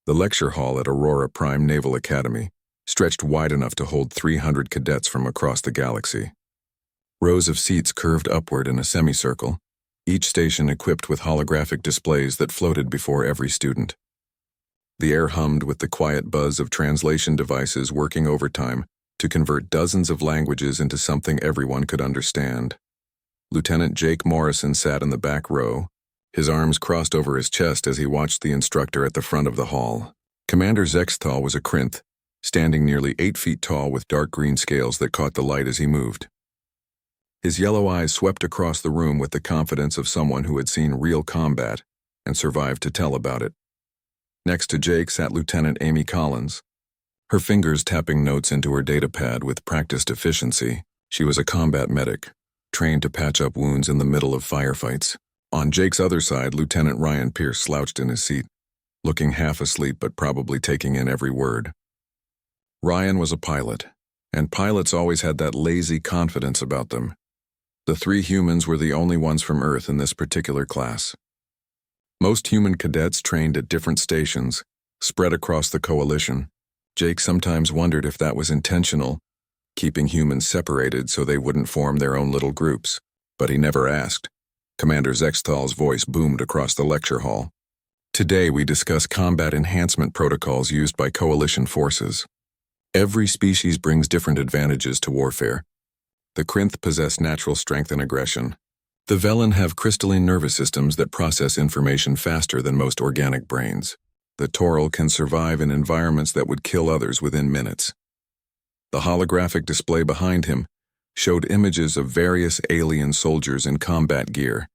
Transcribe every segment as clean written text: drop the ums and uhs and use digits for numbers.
The lecture hall at Aurora Prime Naval Academy stretched wide enough to hold 300 cadets from across the galaxy. Rows of seats curved upward in a semicircle, each station equipped with holographic displays that floated before every student. The air hummed with the quiet buzz of translation devices working overtime to convert dozens of languages into something everyone could understand. Lieutenant Jake Morrison sat in the back row, his arms crossed over his chest as he watched the instructor at the front of the hall. Commander Zexthal was a Krinth, standing nearly 8 feet tall with dark green scales that caught the light as he moved. His yellow eyes swept across the room with the confidence of someone who had seen real combat and survived to tell about it. Next to Jake sat Lieutenant Amy Collins, her fingers tapping notes into her datapad with practiced efficiency. She was a combat medic, trained to patch up wounds in the middle of firefights. On Jake's other side, Lieutenant Ryan Pierce slouched in his seat, looking half asleep but probably taking in every word. Ryan was a pilot, and pilots always had that lazy confidence about them. The 3 humans were the only ones from Earth in this particular class. Most human cadets trained at different stations, spread across the coalition. Jake sometimes wondered if that was intentional, keeping humans separated so they wouldn't form their own little groups, but he never asked. Commander Zexthal's voice boomed across the lecture hall. Today we discuss combat enhancement protocols used by coalition forces. Every species brings different advantages to warfare. The Krinth possess natural strength and aggression. The Velen have crystalline nervous systems that process information faster than most organic brains. The Taural can survive in environments that would kill others within minutes. The holographic display behind him showed images of various alien soldiers in combat gear,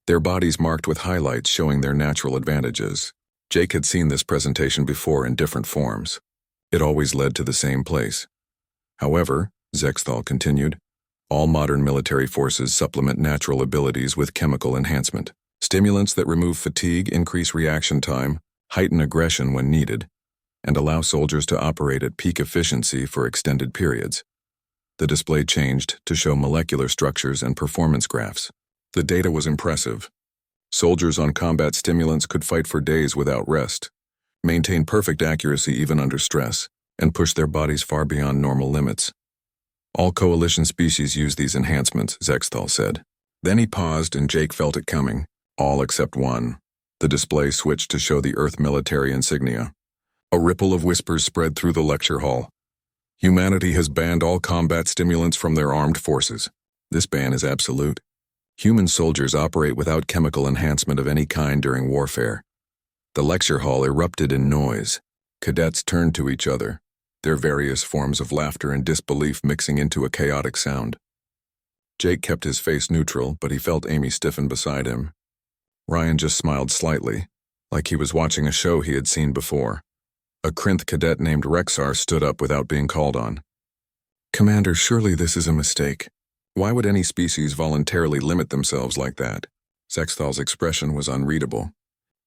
their bodies marked with highlights showing their natural advantages. Jake had seen this presentation before in different forms. It always led to the same place. However, Zexthal continued, all modern military forces supplement natural abilities with chemical enhancement. Stimulants that remove fatigue, increase reaction time, heighten aggression when needed, and allow soldiers to operate at peak efficiency for extended periods. The display changed to show molecular structures and performance graphs. The data was impressive. Soldiers on combat stimulants could fight for days without rest, maintain perfect accuracy even under stress, and push their bodies far beyond normal limits. All coalition species use these enhancements, Zexthal said. Then he paused and Jake felt it coming, all except one. The display switched to show the Earth military insignia. A ripple of whispers spread through the lecture hall. Humanity has banned all combat stimulants from their armed forces. This ban is absolute. Human soldiers operate without chemical enhancement of any kind during warfare. The lecture hall erupted in noise. Cadets turned to each other, their various forms of laughter and disbelief mixing into a chaotic sound. Jake kept his face neutral, but he felt Amy stiffen beside him. Ryan just smiled slightly, like he was watching a show he had seen before. A Krinth cadet named Rexar stood up without being called on. Commander, surely this is a mistake. Why would any species voluntarily limit themselves like that? Zexthal's expression was unreadable.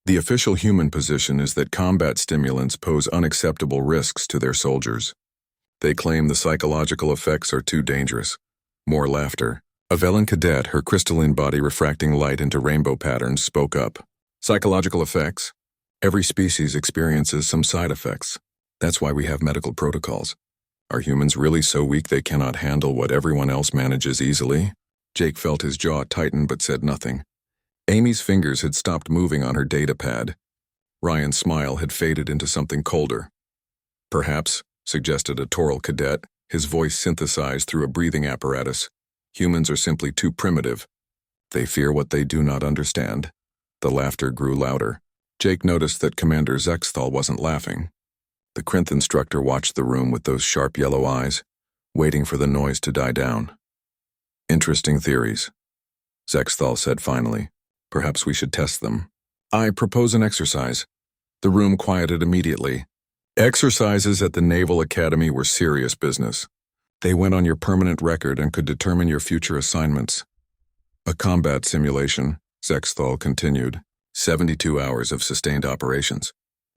The official human position is that combat stimulants pose unacceptable risks to their soldiers. They claim the psychological effects are too dangerous. More laughter. A Velen cadet, her crystalline body refracting light into rainbow patterns, spoke up. Psychological effects? Every species experiences some side effects. That's why we have medical protocols. Are humans really so weak they cannot handle what everyone else manages easily? Jake felt his jaw tighten but said nothing. Amy's fingers had stopped moving on her datapad. Ryan's smile had faded into something colder. Perhaps, suggested a Taural cadet, his voice synthesized through a breathing apparatus. Humans are simply too primitive. They fear what they do not understand. The laughter grew louder. Jake noticed that Commander Zexthal wasn't laughing. The Krinth instructor watched the room with those sharp yellow eyes, waiting for the noise to die down. Interesting theories, Zexthal said finally. Perhaps we should test them. I propose an exercise. The room quieted immediately. Exercises at the Naval Academy were serious business. They went on your permanent record and could determine your future assignments. A combat simulation, Zexthal continued. 72 hours of sustained operations.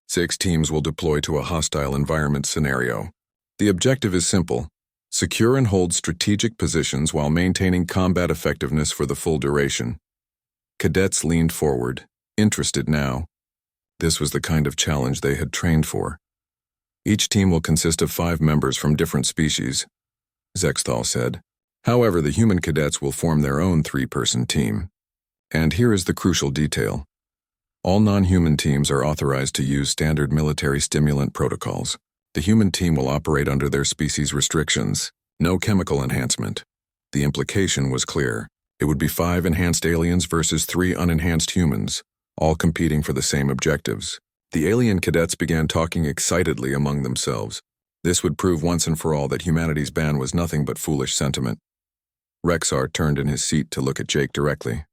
6 teams will deploy to a hostile environment scenario. The objective is simple: secure and hold strategic positions while maintaining combat effectiveness for the full duration. Cadets leaned forward, interested now. This was the kind of challenge they had trained for. Each team will consist of 5 members from different species, Zexthal said. However, the human cadets will form their own 3-person team. And here is the crucial detail. All non-human teams are authorized to use standard military stimulant protocols. The human team will operate under their species restrictions. No chemical enhancement. The implication was clear. It would be 5 enhanced aliens versus 3 unenhanced humans, all competing for the same objectives. The alien cadets began talking excitedly among themselves. This would prove once and for all that humanity's ban was nothing but foolish sentiment. Rexar turned in his seat to look at Jake directly.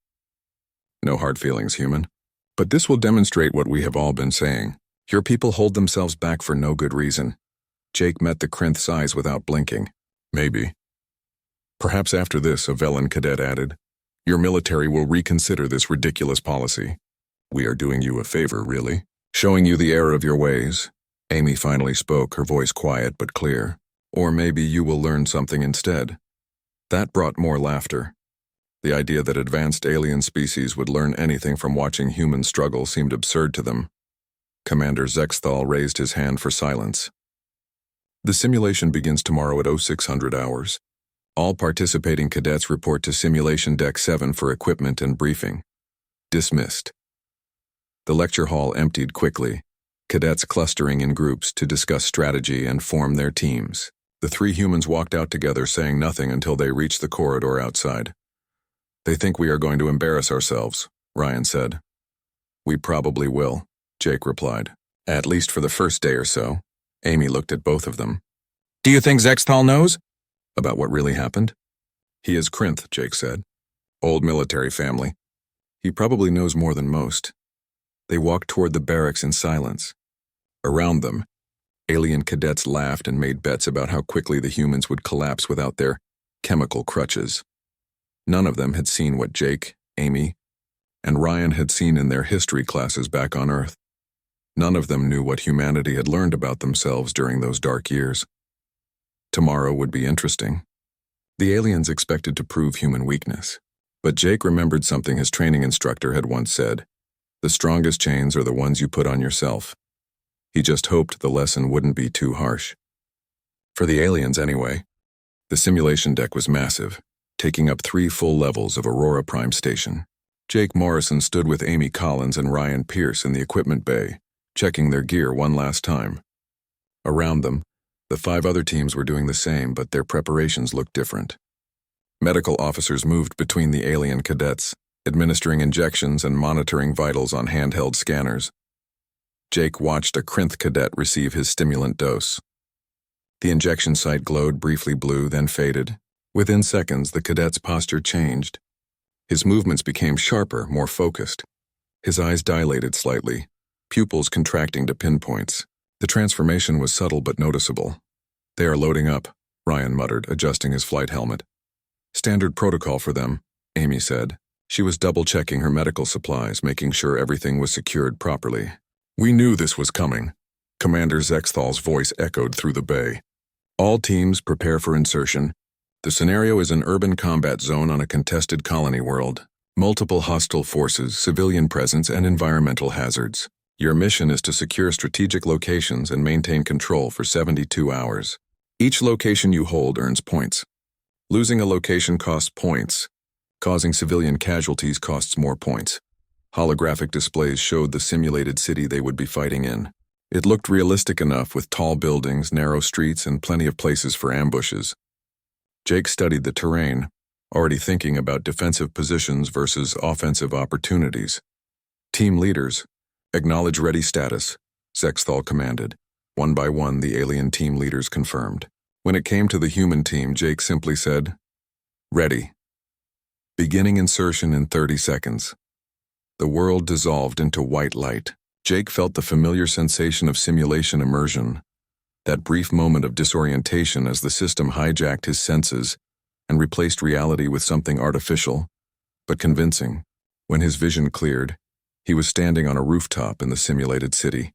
No hard feelings, human. But this will demonstrate what we have all been saying. Your people hold themselves back for no good reason. Jake met the Krinth's eyes without blinking. Maybe. Perhaps after this, a Velen cadet added, your military will reconsider this ridiculous policy. We are doing you a favor, really. Showing you the error of your ways. Amy finally spoke, her voice quiet but clear. Or maybe you will learn something instead. That brought more laughter. The idea that advanced alien species would learn anything from watching humans struggle seemed absurd to them. Commander Zexthal raised his hand for silence. The simulation begins tomorrow at 0600 hours. All participating cadets report to Simulation Deck 7 for equipment and briefing. Dismissed. The lecture hall emptied quickly, cadets clustering in groups to discuss strategy and form their teams. The 3 humans walked out together, saying nothing until they reached the corridor outside. They think we are going to embarrass ourselves, Ryan said. We probably will, Jake replied. At least for the first day or so. Amy looked at both of them. Do you think Zexthal knows? About what really happened? He is Krinth, Jake said. Old military family. He probably knows more than most. They walked toward the barracks in silence. Around them, alien cadets laughed and made bets about how quickly the humans would collapse without their chemical crutches. None of them had seen what Jake, Amy, and Ryan had seen in their history classes back on Earth. None of them knew what humanity had learned about themselves during those dark years. Tomorrow would be interesting. The aliens expected to prove human weakness, but Jake remembered something his training instructor had once said. The strongest chains are the ones you put on yourself. He just hoped the lesson wouldn't be too harsh. For the aliens, anyway. The simulation deck was massive, taking up 3 full levels of Aurora Prime Station. Jake Morrison stood with Amy Collins and Ryan Pierce in the equipment bay, checking their gear one last time. Around them, the 5 other teams were doing the same, but their preparations looked different. Medical officers moved between the alien cadets, administering injections and monitoring vitals on handheld scanners. Jake watched a Krinth cadet receive his stimulant dose. The injection site glowed briefly blue, then faded. Within seconds, the cadet's posture changed. His movements became sharper, more focused. His eyes dilated slightly, pupils contracting to pinpoints. The transformation was subtle but noticeable. They are loading up, Ryan muttered, adjusting his flight helmet. Standard protocol for them, Amy said. She was double-checking her medical supplies, making sure everything was secured properly. We knew this was coming. Commander Zexthal's voice echoed through the bay. All teams prepare for insertion. The scenario is an urban combat zone on a contested colony world. Multiple hostile forces, civilian presence, and environmental hazards. Your mission is to secure strategic locations and maintain control for 72 hours. Each location you hold earns points. Losing a location costs points. Causing civilian casualties costs more points. Holographic displays showed the simulated city they would be fighting in. It looked realistic enough with tall buildings, narrow streets, and plenty of places for ambushes. Jake studied the terrain, already thinking about defensive positions versus offensive opportunities. Team leaders, acknowledge ready status, Zexthal commanded. One by one, the alien team leaders confirmed. When it came to the human team, Jake simply said, ready. Beginning insertion in 30 seconds. The world dissolved into white light. Jake felt the familiar sensation of simulation immersion, that brief moment of disorientation as the system hijacked his senses and replaced reality with something artificial, but convincing. When his vision cleared, he was standing on a rooftop in the simulated city.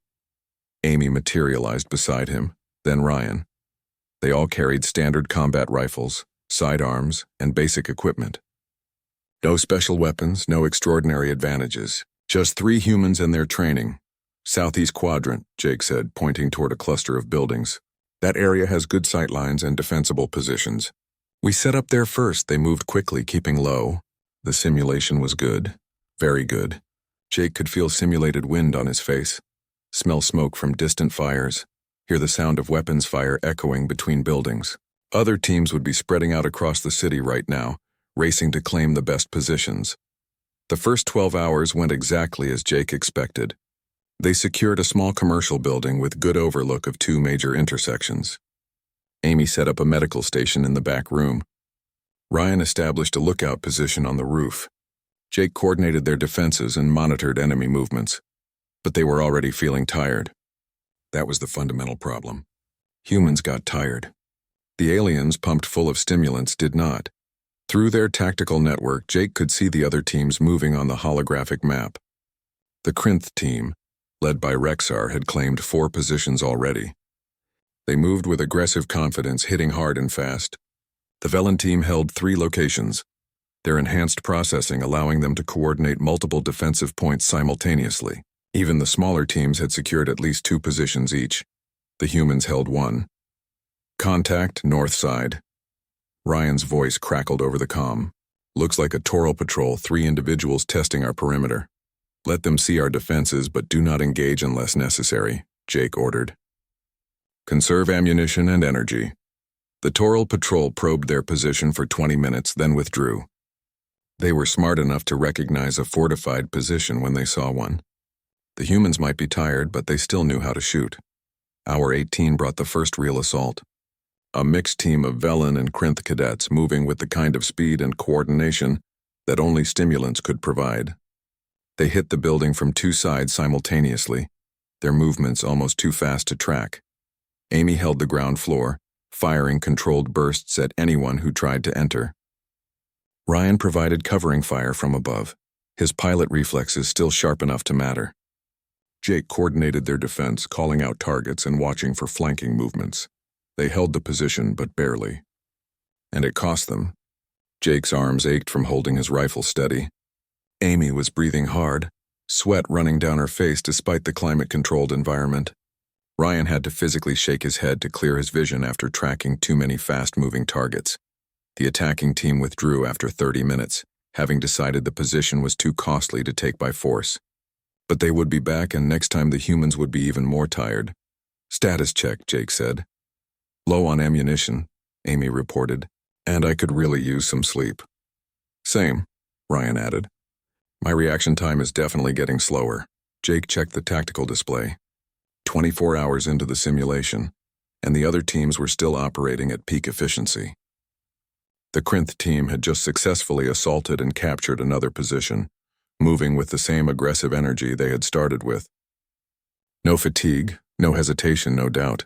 Amy materialized beside him, then Ryan. They all carried standard combat rifles, sidearms, and basic equipment. No special weapons, no extraordinary advantages. Just 3 humans and their training. Southeast quadrant, Jake said, pointing toward a cluster of buildings. That area has good sight lines and defensible positions. We set up there first. They moved quickly, keeping low. The simulation was good. Very good. Jake could feel simulated wind on his face, smell smoke from distant fires, hear the sound of weapons fire echoing between buildings. Other teams would be spreading out across the city right now, racing to claim the best positions. The first 12 hours went exactly as Jake expected. They secured a small commercial building with good overlook of two major intersections. Amy set up a medical station in the back room. Ryan established a lookout position on the roof. Jake coordinated their defenses and monitored enemy movements. But they were already feeling tired. That was the fundamental problem. Humans got tired. The aliens, pumped full of stimulants, did not. Through their tactical network, Jake could see the other teams moving on the holographic map. The Krinth team, led by Rexar, had claimed 4 positions already. They moved with aggressive confidence, hitting hard and fast. The Velen team held 3 locations, their enhanced processing allowing them to coordinate multiple defensive points simultaneously. Even the smaller teams had secured at least 2 positions each. The humans held 1. Contact, north side. Ryan's voice crackled over the comm. Looks like a Toral patrol, 3 individuals testing our perimeter. Let them see our defenses, but do not engage unless necessary, Jake ordered. Conserve ammunition and energy. The Toral patrol probed their position for 20 minutes, then withdrew. They were smart enough to recognize a fortified position when they saw one. The humans might be tired, but they still knew how to shoot. Hour 18 brought the first real assault. A mixed team of Velen and Krinth cadets moving with the kind of speed and coordination that only stimulants could provide. They hit the building from 2 sides simultaneously, their movements almost too fast to track. Amy held the ground floor, firing controlled bursts at anyone who tried to enter. Ryan provided covering fire from above, his pilot reflexes still sharp enough to matter. Jake coordinated their defense, calling out targets and watching for flanking movements. They held the position, but barely. And it cost them. Jake's arms ached from holding his rifle steady. Amy was breathing hard, sweat running down her face despite the climate-controlled environment. Ryan had to physically shake his head to clear his vision after tracking too many fast-moving targets. The attacking team withdrew after 30 minutes, having decided the position was too costly to take by force. But they would be back, and next time the humans would be even more tired. Status check, Jake said. Low on ammunition, Amy reported, and I could really use some sleep. Same, Ryan added. My reaction time is definitely getting slower. Jake checked the tactical display. 24 hours into the simulation, and the other teams were still operating at peak efficiency. The Krinth team had just successfully assaulted and captured another position, moving with the same aggressive energy they had started with. No fatigue, no hesitation, no doubt.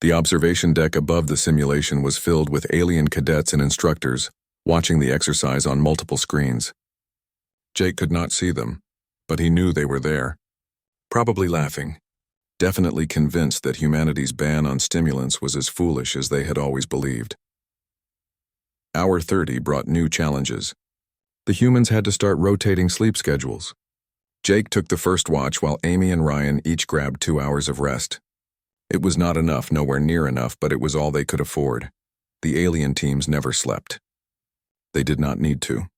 The observation deck above the simulation was filled with alien cadets and instructors, watching the exercise on multiple screens. Jake could not see them, but he knew they were there, probably laughing, definitely convinced that humanity's ban on stimulants was as foolish as they had always believed. Hour 30 brought new challenges. The humans had to start rotating sleep schedules. Jake took the first watch while Amy and Ryan each grabbed 2 hours of rest. It was not enough, nowhere near enough, but it was all they could afford. The alien teams never slept. They did not need to.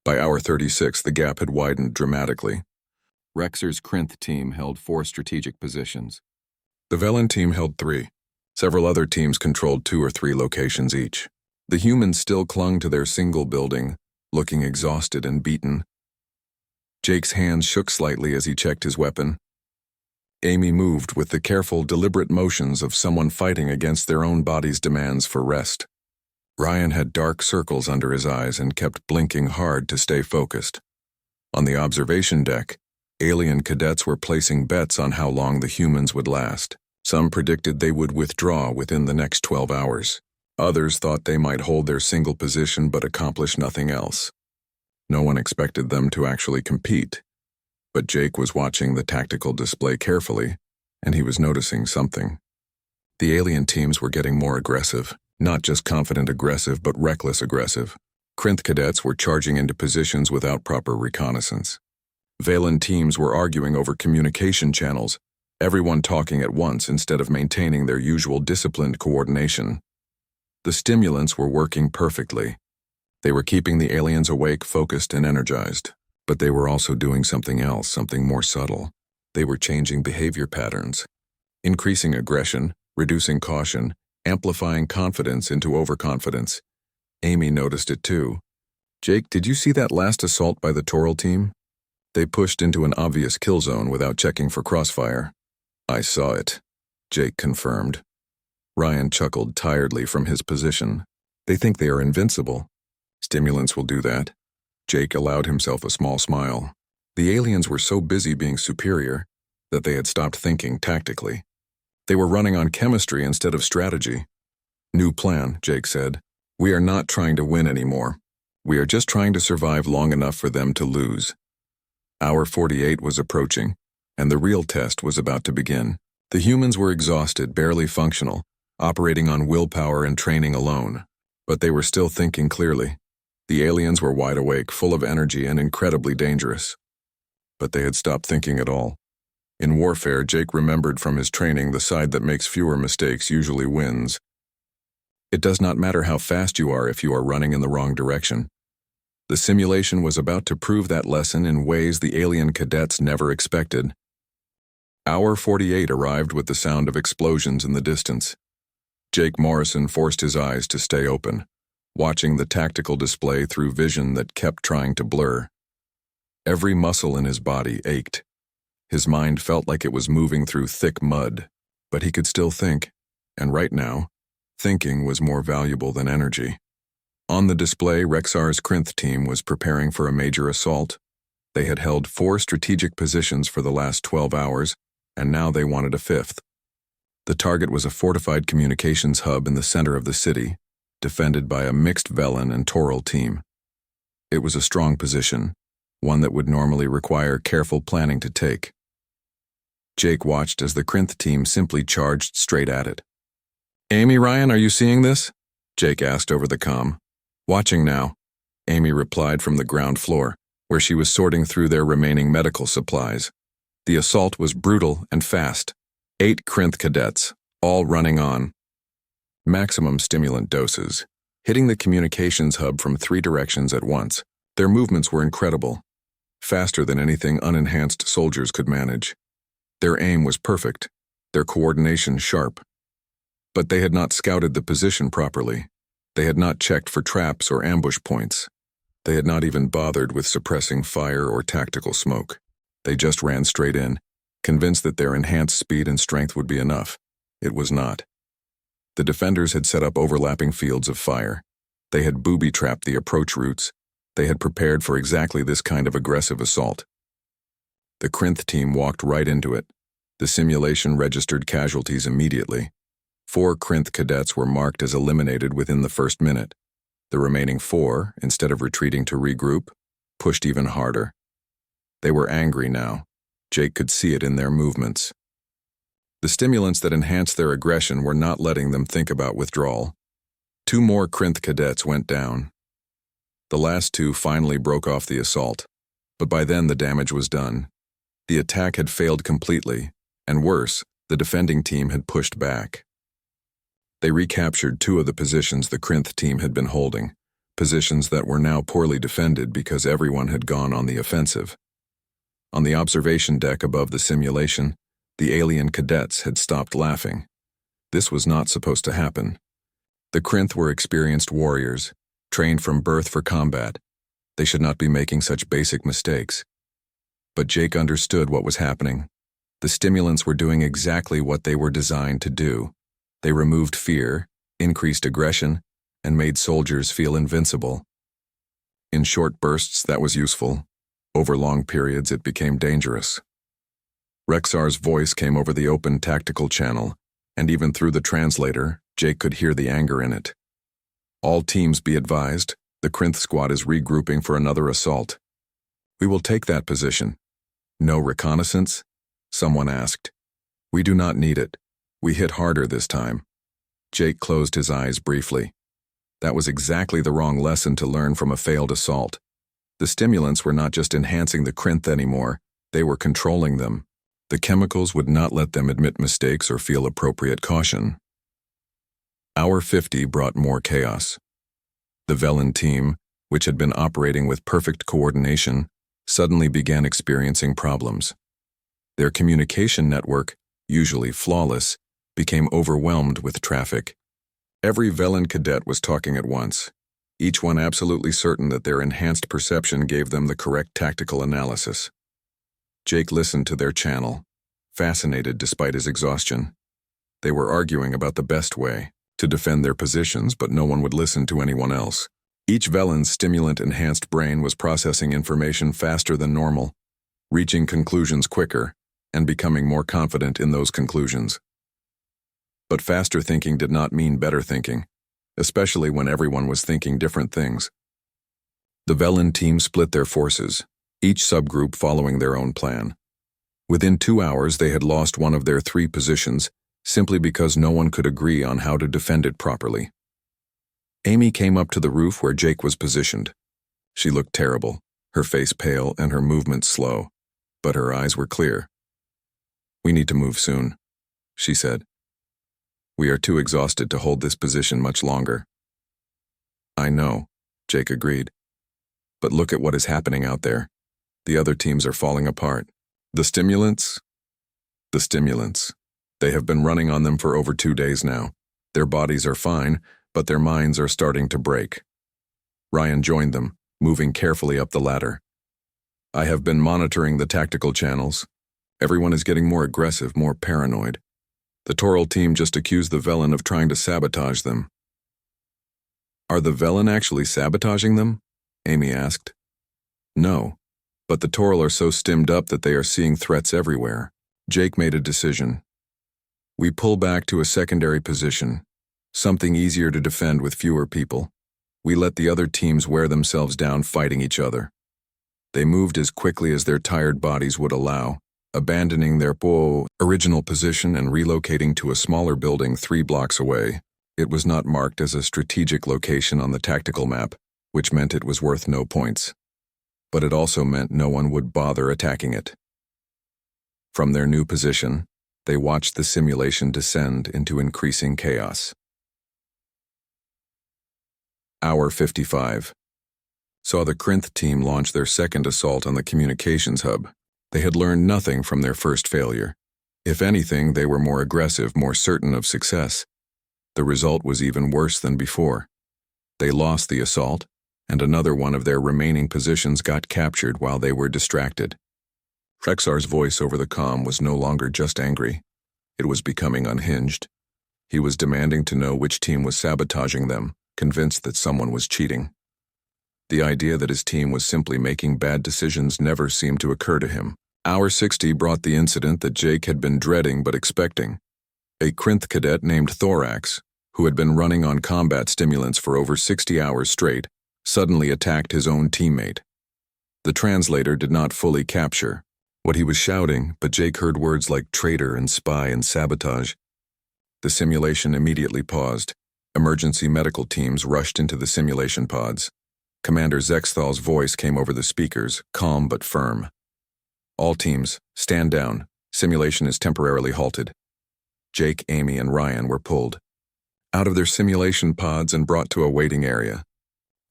By hour 36, the gap had widened dramatically. Rexar's Krinth team held 4 strategic positions. The Velen team held 3. Several other teams controlled 2 or 3 locations each. The humans still clung to their single building, looking exhausted and beaten. Jake's hands shook slightly as he checked his weapon. Amy moved with the careful, deliberate motions of someone fighting against their own body's demands for rest. Ryan had dark circles under his eyes and kept blinking hard to stay focused. On the observation deck, alien cadets were placing bets on how long the humans would last. Some predicted they would withdraw within the next 12 hours. Others thought they might hold their single position but accomplish nothing else. No one expected them to actually compete. But Jake was watching the tactical display carefully, and he was noticing something. The alien teams were getting more aggressive, not just confident aggressive, but reckless aggressive. Krinth cadets were charging into positions without proper reconnaissance. Valen teams were arguing over communication channels, everyone talking at once instead of maintaining their usual disciplined coordination. The stimulants were working perfectly. They were keeping the aliens awake, focused, and energized. But they were also doing something else, something more subtle. They were changing behavior patterns, increasing aggression, reducing caution, amplifying confidence into overconfidence. Amy noticed it too. Jake, did you see that last assault by the Toral team? They pushed into an obvious kill zone without checking for crossfire. I saw it, Jake confirmed. Ryan chuckled tiredly from his position. They think they are invincible. Stimulants will do that. Jake allowed himself a small smile. The aliens were so busy being superior that they had stopped thinking tactically. They were running on chemistry instead of strategy. New plan, Jake said. We are not trying to win anymore. We are just trying to survive long enough for them to lose. Hour 48 was approaching, and the real test was about to begin. The humans were exhausted, barely functional, operating on willpower and training alone. But they were still thinking clearly. The aliens were wide awake, full of energy, and incredibly dangerous. But they had stopped thinking at all. In warfare, Jake remembered from his training the side that makes fewer mistakes usually wins. It does not matter how fast you are if you are running in the wrong direction. The simulation was about to prove that lesson in ways the alien cadets never expected. Hour 48 arrived with the sound of explosions in the distance. Jake Morrison forced his eyes to stay open, watching the tactical display through vision that kept trying to blur. Every muscle in his body ached. His mind felt like it was moving through thick mud, but he could still think, and right now, thinking was more valuable than energy. On the display, Rexar's Krinth team was preparing for a major assault. They had held 4 strategic positions for the last 12 hours, and now they wanted a 5th. The target was a fortified communications hub in the center of the city, defended by a mixed Velen and Toral team. It was a strong position, one that would normally require careful planning to take. Jake watched as the Krinth team simply charged straight at it. Amy, Ryan, are you seeing this? Jake asked over the comm. Watching now, Amy replied from the ground floor, where she was sorting through their remaining medical supplies. The assault was brutal and fast. 8 Krinth cadets, all running on. Maximum stimulant doses, hitting the communications hub from 3 directions at once. Their movements were incredible, faster than anything unenhanced soldiers could manage. Their aim was perfect, their coordination sharp. But they had not scouted the position properly. They had not checked for traps or ambush points. They had not even bothered with suppressing fire or tactical smoke. They just ran straight in, convinced that their enhanced speed and strength would be enough. It was not. The defenders had set up overlapping fields of fire. They had booby-trapped the approach routes. They had prepared for exactly this kind of aggressive assault. The Krinth team walked right into it. The simulation registered casualties immediately. 4 Krinth cadets were marked as eliminated within the first minute. The remaining 4, instead of retreating to regroup, pushed even harder. They were angry now. Jake could see it in their movements. The stimulants that enhanced their aggression were not letting them think about withdrawal. 2 more Krinth cadets went down. The last 2 finally broke off the assault, but by then the damage was done. The attack had failed completely, and worse, the defending team had pushed back. They recaptured 2 of the positions the Krinth team had been holding, positions that were now poorly defended because everyone had gone on the offensive. On the observation deck above the simulation, the alien cadets had stopped laughing. This was not supposed to happen. The Krinth were experienced warriors, trained from birth for combat. They should not be making such basic mistakes. But Jake understood what was happening. The stimulants were doing exactly what they were designed to do. They removed fear, increased aggression, and made soldiers feel invincible. In short bursts, that was useful. Over long periods, it became dangerous. Rexar's voice came over the open tactical channel, and even through the translator, Jake could hear the anger in it. All teams be advised, the Krinth squad is regrouping for another assault. We will take that position. No reconnaissance? Someone asked. We do not need it. We hit harder this time. Jake closed his eyes briefly. That was exactly the wrong lesson to learn from a failed assault. The stimulants were not just enhancing the Krinth anymore, They were controlling them. The chemicals would not let them admit mistakes or feel appropriate caution. Hour 50 brought more chaos. The Velen team, which had been operating with perfect coordination, suddenly began experiencing problems. Their communication network, usually flawless, became overwhelmed with traffic. Every Velen cadet was talking at once, each one absolutely certain that their enhanced perception gave them the correct tactical analysis. Jake listened to their channel, fascinated despite his exhaustion. They were arguing about the best way to defend their positions, but no one would listen to anyone else. Each Velen's stimulant-enhanced brain was processing information faster than normal, reaching conclusions quicker, and becoming more confident in those conclusions. But faster thinking did not mean better thinking, especially when everyone was thinking different things. The Velen team split their forces, each subgroup following their own plan. Within 2 hours, they had lost one of their 3 positions, simply because no one could agree on how to defend it properly. Amy came up to the roof where Jake was positioned. She looked terrible, her face pale and her movements slow, but her eyes were clear. "We need to move soon," she said. "We are too exhausted to hold this position much longer." "I know," Jake agreed. "But look at what is happening out there. The other teams are falling apart." "The stimulants?" "The stimulants. They have been running on them for over 2 days now. Their bodies are fine, but their minds are starting to break." Ryan joined them, moving carefully up the ladder. "I have been monitoring the tactical channels. Everyone is getting more aggressive, more paranoid. The Toral team just accused the Velen of trying to sabotage them." "Are the Velen actually sabotaging them?" Amy asked. "No, but the Toral are so stimmed up that they are seeing threats everywhere." Jake made a decision. "We pull back to a secondary position, something easier to defend with fewer people. We let the other teams wear themselves down fighting each other." They moved as quickly as their tired bodies would allow, abandoning their original position and relocating to a smaller building 3 blocks away. It was not marked as a strategic location on the tactical map, which meant it was worth no points. But it also meant no one would bother attacking it. From their new position, they watched the simulation descend into increasing chaos. Hour 55. Saw the Krinth team launch their second assault on the communications hub. They had learned nothing from their first failure. If anything, they were more aggressive, more certain of success. The result was even worse than before. They lost the assault, and another one of their remaining positions got captured while they were distracted. Rexar's voice over the comm was no longer just angry. It was becoming unhinged. He was demanding to know which team was sabotaging them, convinced that someone was cheating. The idea that his team was simply making bad decisions never seemed to occur to him. Hour 60 brought the incident that Jake had been dreading but expecting. A Krinth cadet named Thorax, who had been running on combat stimulants for over 60 hours straight, suddenly attacked his own teammate. The translator did not fully capture what he was shouting, but Jake heard words like traitor and spy and sabotage. The simulation immediately paused. Emergency medical teams rushed into the simulation pods. Commander Zexthal's voice came over the speakers, calm but firm. "All teams, stand down. Simulation is temporarily halted." Jake, Amy, and Ryan were pulled out of their simulation pods and brought to a waiting area.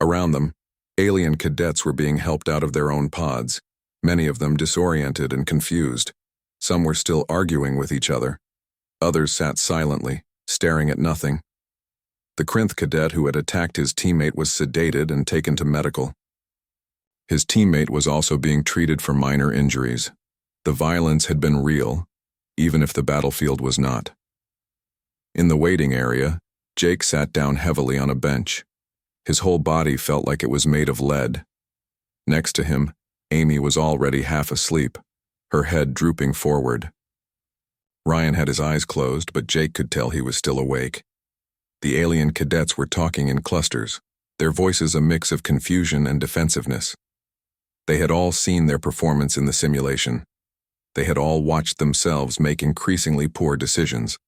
Around them, alien cadets were being helped out of their own pods, many of them disoriented and confused. Some were still arguing with each other. Others sat silently, staring at nothing. The Krinth cadet who had attacked his teammate was sedated and taken to medical. His teammate was also being treated for minor injuries. The violence had been real, even if the battlefield was not. In the waiting area, Jake sat down heavily on a bench. His whole body felt like it was made of lead. Next to him, Amy was already half asleep, her head drooping forward. Ryan had his eyes closed, but Jake could tell he was still awake. The alien cadets were talking in clusters, their voices a mix of confusion and defensiveness. They had all seen their performance in the simulation. They had all watched themselves make increasingly poor decisions.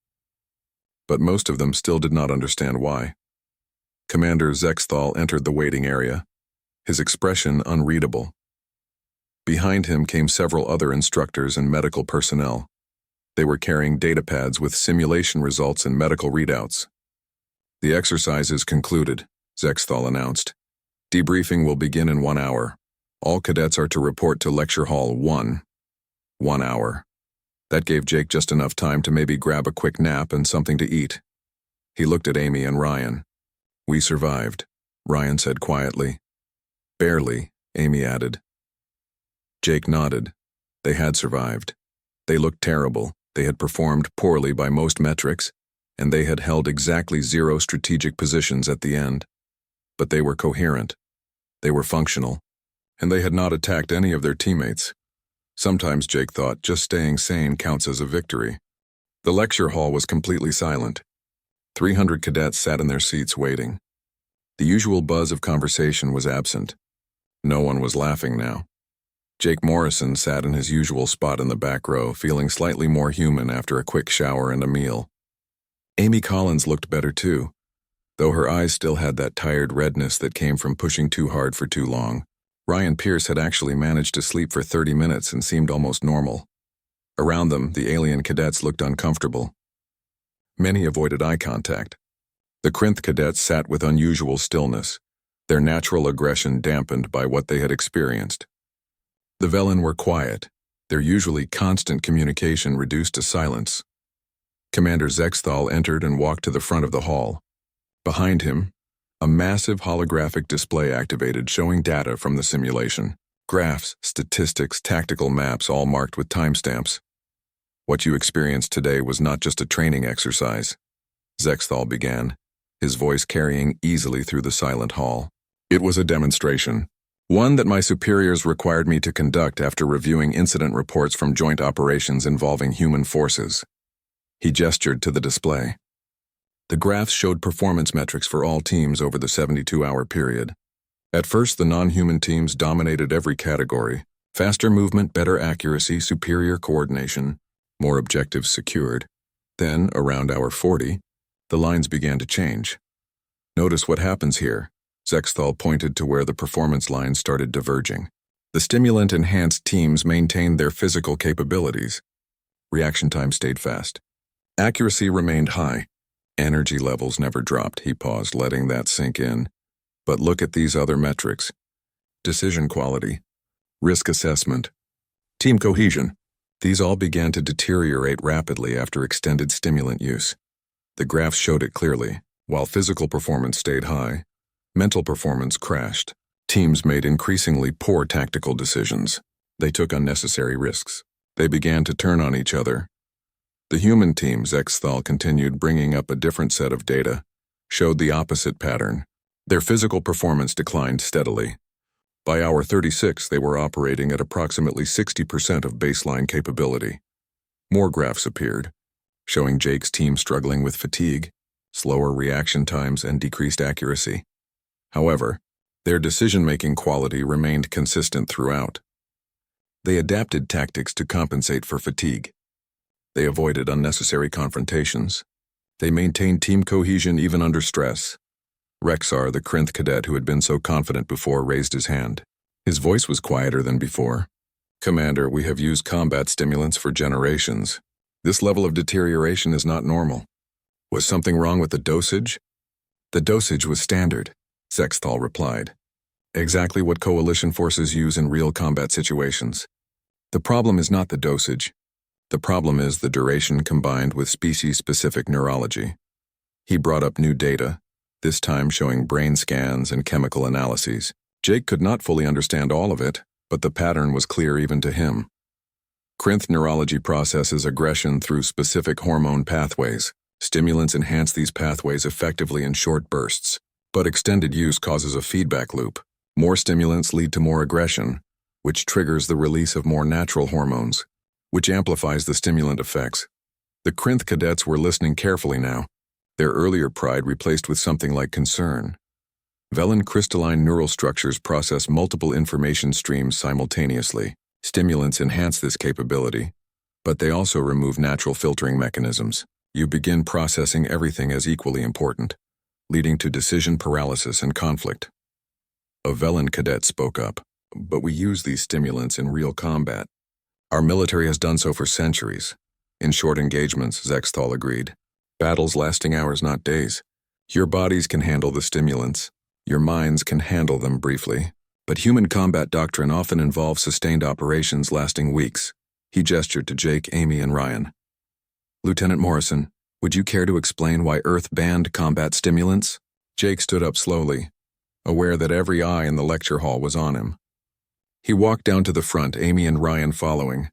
But most of them still did not understand why. Commander Zexthal entered the waiting area, his expression unreadable. Behind him came several other instructors and medical personnel. They were carrying datapads with simulation results and medical readouts. The exercise is concluded, Zexthal announced. Debriefing will begin in 1 hour. All cadets are to report to Lecture Hall 1. 1 hour. That gave Jake just enough time to maybe grab a quick nap and something to eat. He looked at Amy and Ryan. We survived, Ryan said quietly. Barely, Amy added. Jake nodded. They had survived. They looked terrible. They had performed poorly by most metrics, and they had held exactly 0 strategic positions at the end. But they were coherent. They were functional, and they had not attacked any of their teammates. Sometimes Jake thought just staying sane counts as a victory. The lecture hall was completely silent. 300 cadets sat in their seats waiting. The usual buzz of conversation was absent. No one was laughing now. Jake Morrison sat in his usual spot in the back row, feeling slightly more human after a quick shower and a meal. Amy Collins looked better too, though her eyes still had that tired redness that came from pushing too hard for too long. Ryan Pierce had actually managed to sleep for 30 minutes and seemed almost normal. Around them, the alien cadets looked uncomfortable. Many avoided eye contact. The Krinth cadets sat with unusual stillness, their natural aggression dampened by what they had experienced. The Velen were quiet, their usually constant communication reduced to silence. Commander Zexthal entered and walked to the front of the hall. Behind him, a massive holographic display activated showing data from the simulation. Graphs, statistics, tactical maps all marked with timestamps. What you experienced today was not just a training exercise, Zexthal began, his voice carrying easily through the silent hall. It was a demonstration, one that my superiors required me to conduct after reviewing incident reports from joint operations involving human forces. He gestured to the display. The graphs showed performance metrics for all teams over the 72-hour period. At first, the non-human teams dominated every category: faster movement, better accuracy, superior coordination, more objectives secured. Then, around hour 40, the lines began to change. Notice what happens here. Zexthal pointed to where the performance lines started diverging. The stimulant-enhanced teams maintained their physical capabilities. Reaction time stayed fast. Accuracy remained high. Energy levels never dropped. He paused, letting that sink in. But look at these other metrics. Decision quality, risk assessment, team cohesion. These all began to deteriorate rapidly after extended stimulant use. The graphs showed it clearly. While physical performance stayed high, mental performance crashed. Teams made increasingly poor tactical decisions. They took unnecessary risks. They began to turn on each other. The human team, Zexthal continued, bringing up a different set of data, showed the opposite pattern. Their physical performance declined steadily. By hour 36, they were operating at approximately 60% of baseline capability. More graphs appeared, showing Jake's team struggling with fatigue, slower reaction times, and decreased accuracy. However, their decision-making quality remained consistent throughout. They adapted tactics to compensate for fatigue. They avoided unnecessary confrontations. They maintained team cohesion even under stress. Rexar, the Krinth cadet who had been so confident before, raised his hand. His voice was quieter than before. Commander, we have used combat stimulants for generations. This level of deterioration is not normal. Was something wrong with the dosage? The dosage was standard, Zexthal replied. Exactly what coalition forces use in real combat situations. The problem is not the dosage. The problem is the duration combined with species-specific neurology. He brought up new data, this time showing brain scans and chemical analyses. Jake could not fully understand all of it, but the pattern was clear even to him. Krinth neurology processes aggression through specific hormone pathways. Stimulants enhance these pathways effectively in short bursts, but extended use causes a feedback loop. More stimulants lead to more aggression, which triggers the release of more natural hormones, which amplifies the stimulant effects. The Krinth cadets were listening carefully now, their earlier pride replaced with something like concern. Velen crystalline neural structures process multiple information streams simultaneously. Stimulants enhance this capability, but they also remove natural filtering mechanisms. You begin processing everything as equally important, leading to decision paralysis and conflict. A Velen cadet spoke up. but we use these stimulants in real combat. Our military has done so for centuries. In short engagements, Zexthal agreed. Battles lasting hours, not days. Your bodies can handle the stimulants. Your minds can handle them briefly. But human combat doctrine often involves sustained operations lasting weeks. He gestured to Jake, Amy, and Ryan. Lieutenant Morrison, would you care to explain why Earth banned combat stimulants? Jake stood up slowly, aware that every eye in the lecture hall was on him. He walked down to the front, Amy and Ryan following.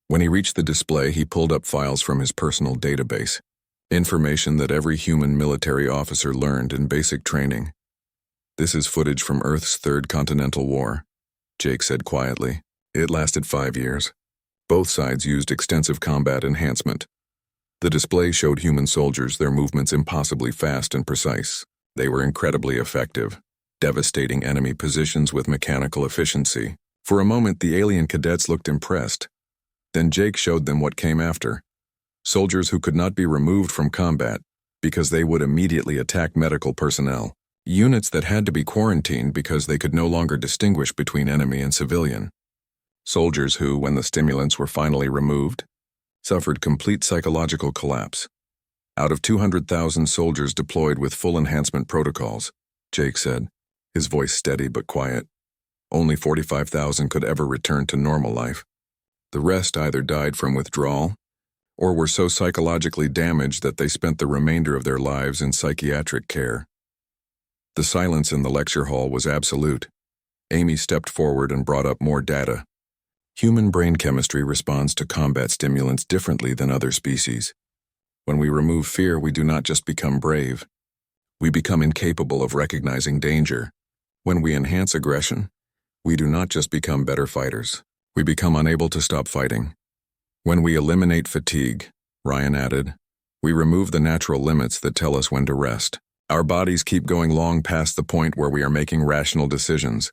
When he reached the display, he pulled up files from his personal database. Information that every human military officer learned in basic training. This is footage from Earth's Third Continental War, Jake said quietly. It lasted 5 years. Both sides used extensive combat enhancement. The display showed human soldiers, their movements impossibly fast and precise. They were incredibly effective, devastating enemy positions with mechanical efficiency. For a moment, the alien cadets looked impressed. Then Jake showed them what came after. Soldiers who could not be removed from combat because they would immediately attack medical personnel. Units that had to be quarantined because they could no longer distinguish between enemy and civilian. Soldiers who, when the stimulants were finally removed, suffered complete psychological collapse. Out of 200,000 soldiers deployed with full enhancement protocols, Jake said, his voice steady but quiet, only 45,000 could ever return to normal life. The rest either died from withdrawal or were so psychologically damaged that they spent the remainder of their lives in psychiatric care. The silence in the lecture hall was absolute. Amy stepped forward and brought up more data. Human brain chemistry responds to combat stimulants differently than other species. When we remove fear, we do not just become brave. We become incapable of recognizing danger. When we enhance aggression, we do not just become better fighters. We become unable to stop fighting. When we eliminate fatigue, Ryan added, we remove the natural limits that tell us when to rest. Our bodies keep going long past the point where we are making rational decisions.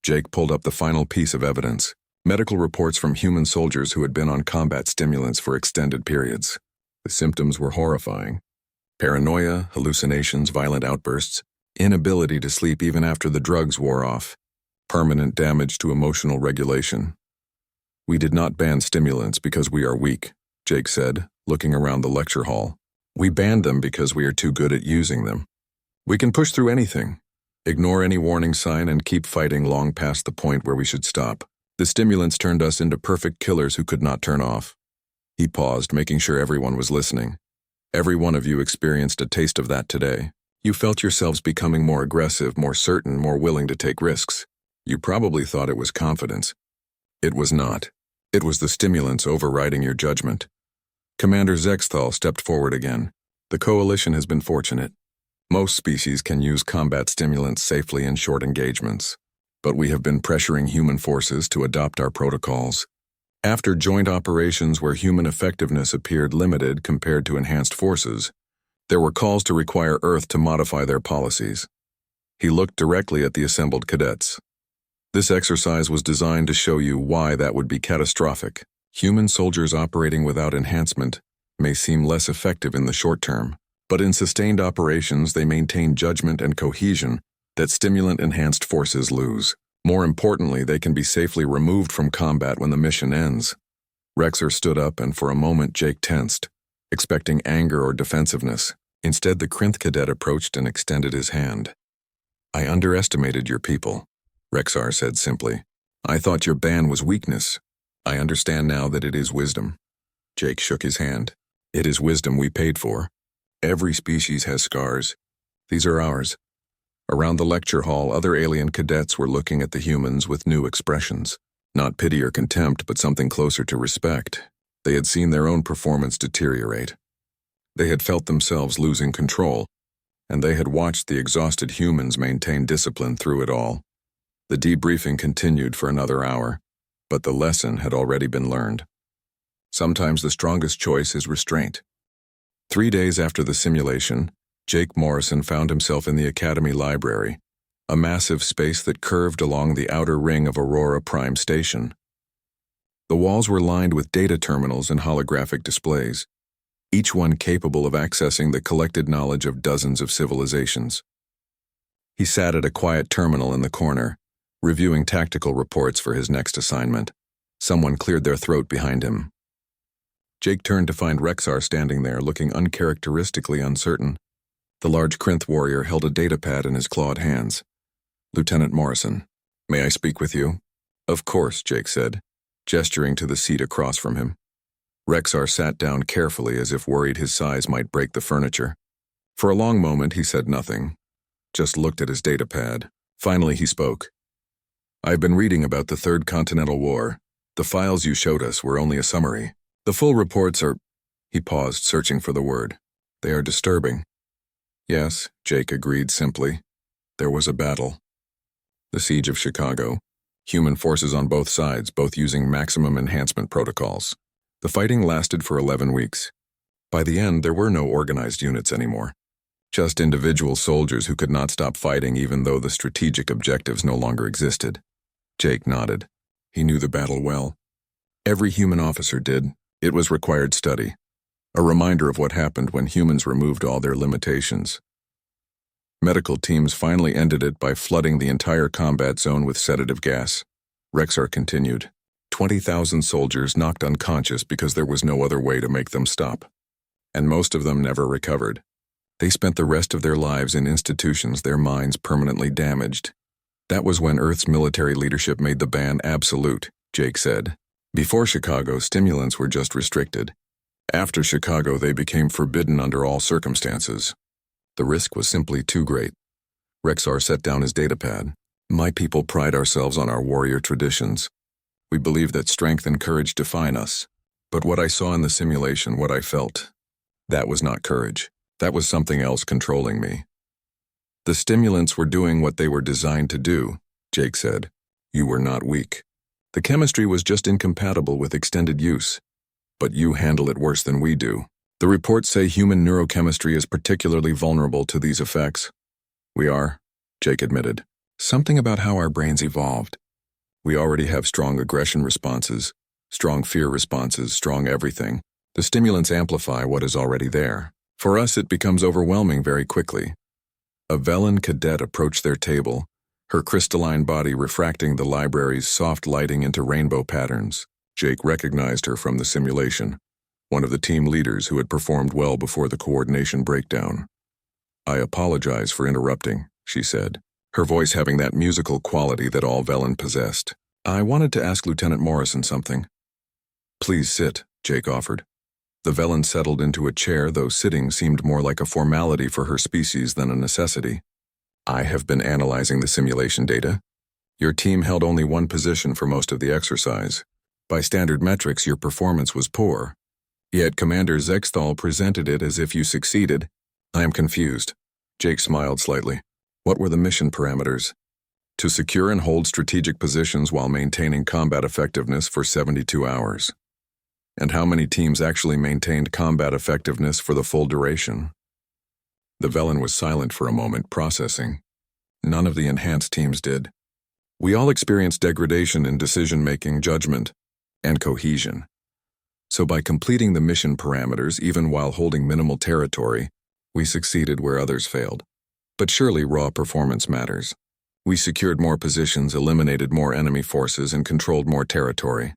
Jake pulled up the final piece of evidence. Medical reports from human soldiers who had been on combat stimulants for extended periods. The symptoms were horrifying. Paranoia, hallucinations, violent outbursts, inability to sleep even after the drugs wore off, permanent damage to emotional regulation. We did not ban stimulants because we are weak, Jake said, looking around the lecture hall. We banned them because we are too good at using them. We can push through anything, ignore any warning sign, and keep fighting long past the point where we should stop. The stimulants turned us into perfect killers who could not turn off. He paused, making sure everyone was listening. Every one of you experienced a taste of that today. You felt yourselves becoming more aggressive, more certain, more willing to take risks. You probably thought it was confidence. It was not. It was the stimulants overriding your judgment. Commander Zexthal stepped forward again. The coalition has been fortunate. Most species can use combat stimulants safely in short engagements. But we have been pressuring human forces to adopt our protocols. After joint operations where human effectiveness appeared limited compared to enhanced forces, there were calls to require Earth to modify their policies. He looked directly at the assembled cadets. This exercise was designed to show you why that would be catastrophic. Human soldiers operating without enhancement may seem less effective in the short term, but in sustained operations they maintain judgment and cohesion that stimulant-enhanced forces lose. More importantly, they can be safely removed from combat when the mission ends. Rexer stood up, and for a moment Jake tensed, expecting anger or defensiveness. Instead, the Krinth cadet approached and extended his hand. I underestimated your people, Rexar said simply. I thought your ban was weakness. I understand now that it is wisdom. Jake shook his hand. It is wisdom we paid for. Every species has scars. These are ours. Around the lecture hall, other alien cadets were looking at the humans with new expressions. Not pity or contempt, but something closer to respect. They had seen their own performance deteriorate. They had felt themselves losing control, and they had watched the exhausted humans maintain discipline through it all. The debriefing continued for another hour, but the lesson had already been learned. Sometimes the strongest choice is restraint. 3 days after the simulation, Jake Morrison found himself in the Academy Library, a massive space that curved along the outer ring of Aurora Prime Station. The walls were lined with data terminals and holographic displays, each one capable of accessing the collected knowledge of dozens of civilizations. He sat at a quiet terminal in the corner, reviewing tactical reports for his next assignment. Someone cleared their throat behind him. Jake turned to find Rexar standing there, looking uncharacteristically uncertain. The large Krinth warrior held a datapad in his clawed hands. "Lieutenant Morrison, may I speak with you?" "Of course," Jake said, gesturing to the seat across from him. Rexar sat down carefully as if worried his size might break the furniture. For a long moment he said nothing, just looked at his datapad. Finally he spoke. "I've been reading about the Third Continental War. The files you showed us were only a summary. The full reports are—" He paused, searching for the word. "They are disturbing." "Yes," Jake agreed simply. "There was a battle. The siege of Chicago. Human forces on both sides, both using maximum enhancement protocols. The fighting lasted for 11 weeks. By the end, there were no organized units anymore. Just individual soldiers who could not stop fighting even though the strategic objectives no longer existed." Jake nodded. He knew the battle well. Every human officer did. It was required study. A reminder of what happened when humans removed all their limitations. Medical teams finally ended it by flooding the entire combat zone with sedative gas. Rexar continued. 20,000 soldiers knocked unconscious because there was no other way to make them stop. And most of them never recovered. They spent the rest of their lives in institutions, their minds permanently damaged. That was when Earth's military leadership made the ban absolute, Jake said. Before Chicago, stimulants were just restricted. After Chicago, they became forbidden under all circumstances. The risk was simply too great. Rexar set down his datapad. "My people pride ourselves on our warrior traditions. We believe that strength and courage define us. But what I saw in the simulation, what I felt, that was not courage. That was something else controlling me." "The stimulants were doing what they were designed to do," Jake said. "You were not weak. The chemistry was just incompatible with extended use. But you handle it worse than we do. The reports say human neurochemistry is particularly vulnerable to these effects." "We are," Jake admitted. "Something about how our brains evolved. We already have strong aggression responses, strong fear responses, strong everything. The stimulants amplify what is already there. For us, it becomes overwhelming very quickly." A Velan cadet approached their table, her crystalline body refracting the library's soft lighting into rainbow patterns. Jake recognized her from the simulation, one of the team leaders who had performed well before the coordination breakdown. "I apologize for interrupting," she said, her voice having that musical quality that all Velan possessed. "I wanted to ask Lieutenant Morrison something." "Please sit," Jake offered. The Velan settled into a chair, though sitting seemed more like a formality for her species than a necessity. "I have been analyzing the simulation data. Your team held only one position for most of the exercise. By standard metrics, your performance was poor. Yet Commander Zexthal presented it as if you succeeded." "I am confused." Jake smiled slightly. "What were the mission parameters?" "To secure and hold strategic positions while maintaining combat effectiveness for 72 hours. "And how many teams actually maintained combat effectiveness for the full duration?" The Velan was silent for a moment, processing. "None of the enhanced teams did. We all experienced degradation in decision-making, judgment, and cohesion. So by completing the mission parameters, even while holding minimal territory, we succeeded where others failed. But surely raw performance matters. We secured more positions, eliminated more enemy forces, and controlled more territory."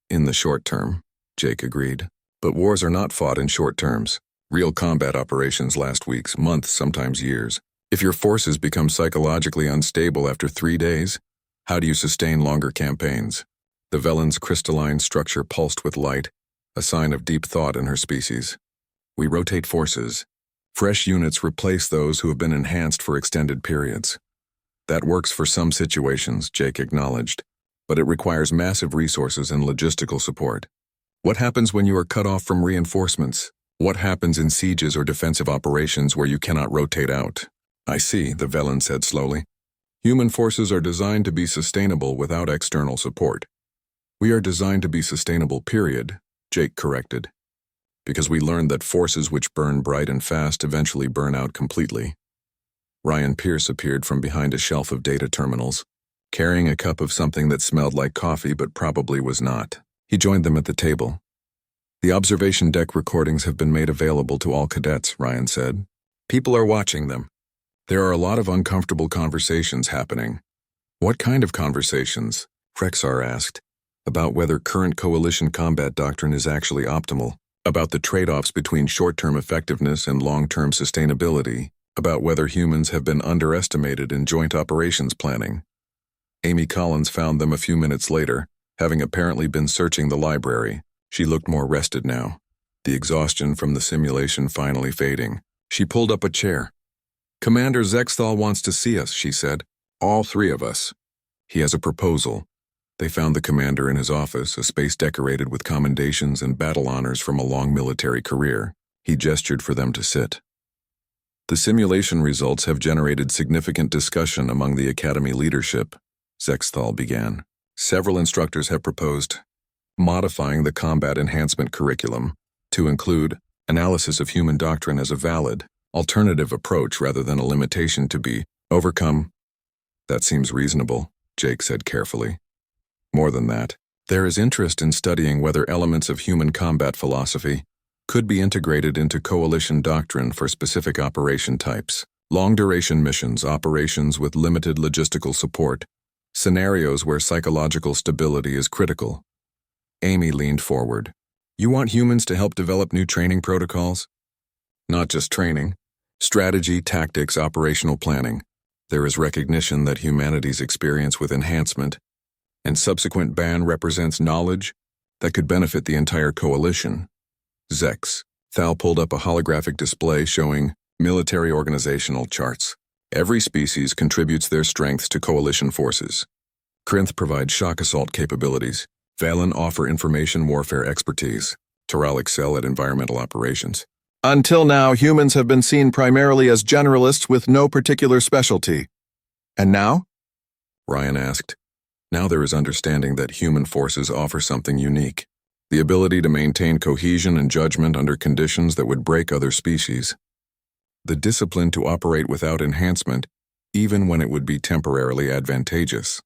"In the short term," Jake agreed. "But wars are not fought in short terms. Real combat operations last weeks, months, sometimes years. If your forces become psychologically unstable after 3 days, how do you sustain longer campaigns?" The Velan's crystalline structure pulsed with light, a sign of deep thought in her species. "We rotate forces. Fresh units replace those who have been enhanced for extended periods. That works for some situations," Jake acknowledged, "but it requires massive resources and logistical support. What happens when you are cut off from reinforcements? What happens in sieges or defensive operations where you cannot rotate out?" "I see," the Velan said slowly. "Human forces are designed to be sustainable without external support." "We are designed to be sustainable, period," Jake corrected. "Because we learned that forces which burn bright and fast eventually burn out completely." Ryan Pierce appeared from behind a shelf of data terminals, carrying a cup of something that smelled like coffee but probably was not. He joined them at the table. "The observation deck recordings have been made available to all cadets," Ryan said. "People are watching them. There are a lot of uncomfortable conversations happening. What kind of conversations? Rexar asked. About whether current coalition combat doctrine is actually optimal, about the trade-offs between short-term effectiveness and long-term sustainability, about whether humans have been underestimated in joint operations planning. Amy Collins found them a few minutes later, having apparently been searching the library. She looked more rested now, the exhaustion from the simulation finally fading. She pulled up a chair. "Commander Zexthal wants to see us," she said. "All three of us. He has a proposal." They found the commander in his office, a space decorated with commendations and battle honors from a long military career. He gestured for them to sit. "The simulation results have generated significant discussion among the Academy leadership," Zexthal began. "Several instructors have proposed modifying the combat enhancement curriculum to include analysis of human doctrine as a valid, alternative approach rather than a limitation to be overcome." "That seems reasonable," Jake said carefully. "More than that, there is interest in studying whether elements of human combat philosophy could be integrated into coalition doctrine for specific operation types, long-duration missions, operations with limited logistical support, scenarios where psychological stability is critical." Amy leaned forward. "You want humans to help develop new training protocols?" "Not just training. Strategy, tactics, operational planning. There is recognition that humanity's experience with enhancement and subsequent ban represents knowledge that could benefit the entire coalition." Thal pulled up a holographic display showing military organizational charts. "Every species contributes their strengths to coalition forces. Krinth provides shock assault capabilities. Valen offer information warfare expertise. Taral excel at environmental operations. Until now, humans have been seen primarily as generalists with no particular specialty." "And now?" Ryan asked. "Now there is understanding that human forces offer something unique. The ability to maintain cohesion and judgment under conditions that would break other species. The discipline to operate without enhancement, even when it would be temporarily advantageous.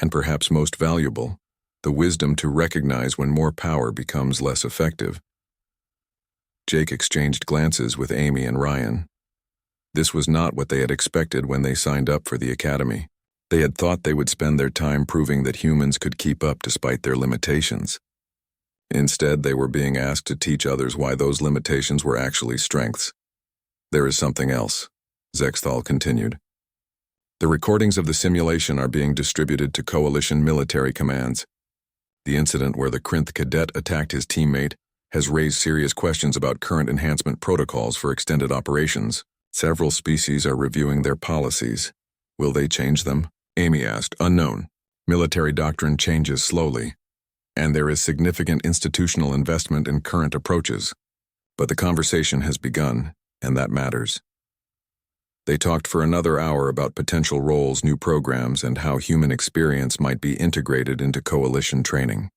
And perhaps most valuable, the wisdom to recognize when more power becomes less effective." Jake exchanged glances with Amy and Ryan. This was not what they had expected when they signed up for the Academy. They had thought they would spend their time proving that humans could keep up despite their limitations. Instead, they were being asked to teach others why those limitations were actually strengths. "There is something else," Zexthal continued. "The recordings of the simulation are being distributed to coalition military commands. The incident where the Krinth cadet attacked his teammate has raised serious questions about current enhancement protocols for extended operations. Several species are reviewing their policies. Will they change them?" Amy asked. "Unknown. Military doctrine changes slowly, and there is significant institutional investment in current approaches. But the conversation has begun, and that matters." They talked for another hour about potential roles, new programs, and how human experience might be integrated into coalition training.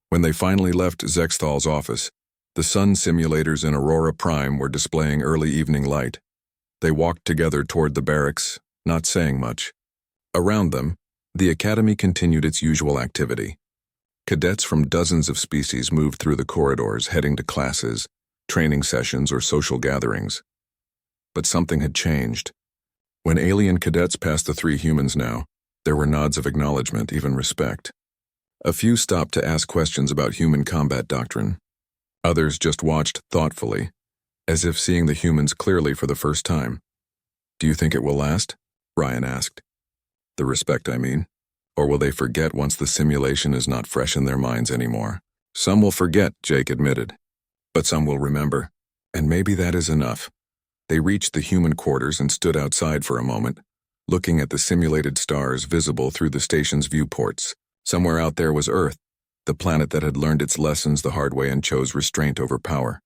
When they finally left Zexthal's office, the sun simulators in Aurora Prime were displaying early evening light. They walked together toward the barracks, not saying much. Around them, the Academy continued its usual activity. Cadets from dozens of species moved through the corridors, heading to classes, training sessions, or social gatherings. But something had changed. When alien cadets passed the three humans now, there were nods of acknowledgement, even respect. A few stopped to ask questions about human combat doctrine. Others just watched thoughtfully, as if seeing the humans clearly for the first time. "Do you think it will last?" Ryan asked. "The respect, I mean. Or will they forget once the simulation is not fresh in their minds anymore?" "Some will forget," Jake admitted. "But some will remember. And maybe that is enough." They reached the human quarters and stood outside for a moment, looking at the simulated stars visible through the station's viewports. Somewhere out there was Earth, the planet that had learned its lessons the hard way and chose restraint over power.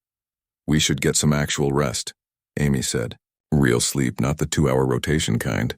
"We should get some actual rest," Amy said. "Real sleep, not the 2-hour rotation kind."